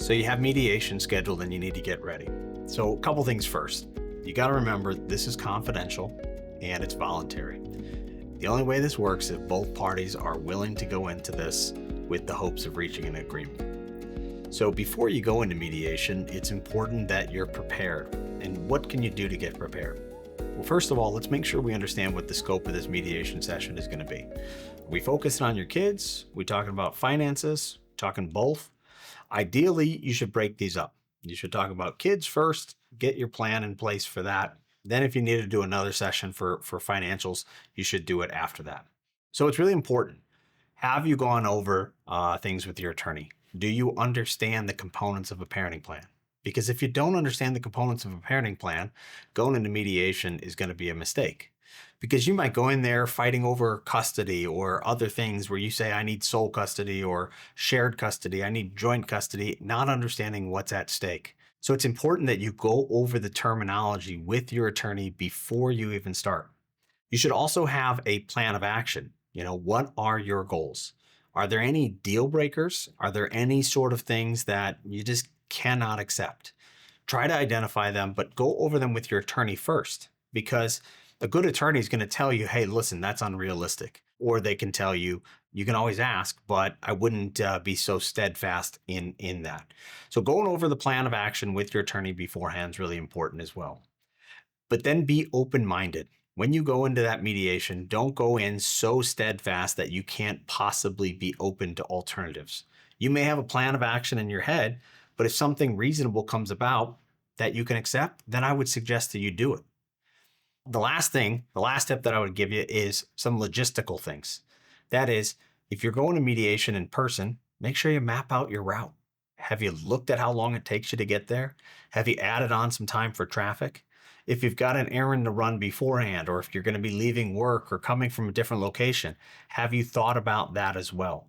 So you have mediation scheduled and you need to get ready. So a couple things first. You got to remember this is confidential and it's voluntary. The only way this works is if both parties are willing to go into this with the hopes of reaching an agreement. So before you go into mediation, it's important that you're prepared. And what can you do to get prepared? Well, first of all, let's make sure we understand what the scope of this mediation session is going to be. Are we focusing on your kids? Are we talking about finances? Talking both? Ideally, you should break these up. You should talk about kids first, get your plan in place for that. Then if you need to do another session for financials, you should do it after that. So it's really important. Have you gone over things with your attorney? Do you understand the components of a parenting plan? Because if you don't understand the components of a parenting plan, going into mediation is going to be a mistake. Because you might go in there fighting over custody or other things where you say, I need sole custody or shared custody, I need joint custody, not understanding what's at stake. So it's important that you go over the terminology with your attorney before you even start. You should also have a plan of action. What are your goals? Are there any deal breakers? Are there any sort of things that you just cannot accept? Try to identify them, but go over them with your attorney first, because a good attorney is going to tell you, hey, listen, that's unrealistic. Or they can tell you, you can always ask, but I wouldn't be so steadfast in that. So going over the plan of action with your attorney beforehand is really important as well. But then be open-minded. When you go into that mediation, don't go in so steadfast that you can't possibly be open to alternatives. You may have a plan of action in your head, but if something reasonable comes about that you can accept, then I would suggest that you do it. The last step that I would give you is some logistical things. That is, if you're going to mediation in person, make sure you map out your route. Have you looked at how long it takes you to get there? Have you added on some time for traffic? If you've got an errand to run beforehand, or if you're going to be leaving work or coming from a different location, have you thought about that as well?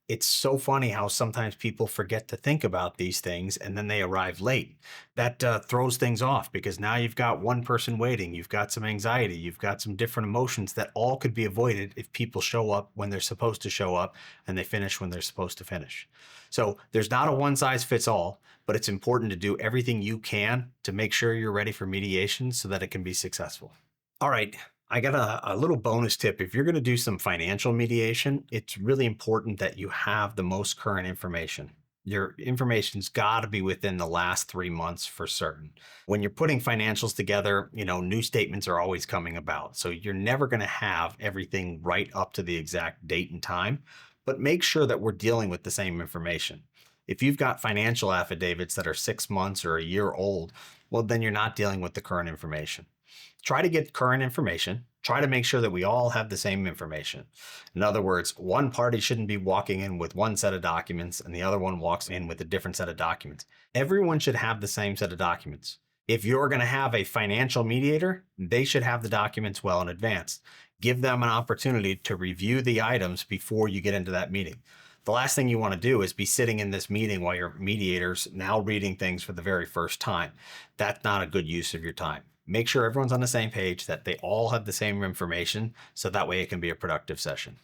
It's so funny how sometimes people forget to think about these things and then they arrive late. That throws things off, because now you've got one person waiting, you've got some anxiety, you've got some different emotions that all could be avoided if people show up when they're supposed to show up and they finish when they're supposed to finish. So there's not a one size fits all, but it's important to do everything you can to make sure you're ready for mediation so that it can be successful. All right. I got a little bonus tip. If you're going to do some financial mediation, it's really important that you have the most current information. Your information's got to be within the last 3 months for certain. When you're putting financials together, new statements are always coming about. So you're never going to have everything right up to the exact date and time, but make sure that we're dealing with the same information. If you've got financial affidavits that are 6 months or a year old, well, then you're not dealing with the current information. Try to get current information. Try to make sure that we all have the same information. In other words, one party shouldn't be walking in with one set of documents and the other one walks in with a different set of documents. Everyone should have the same set of documents. If you're going to have a financial mediator, they should have the documents well in advance. Give them an opportunity to review the items before you get into that meeting. The last thing you want to do is be sitting in this meeting while your mediator's now reading things for the very first time. That's not a good use of your time. Make sure everyone's on the same page, that they all have the same information, so that way it can be a productive session.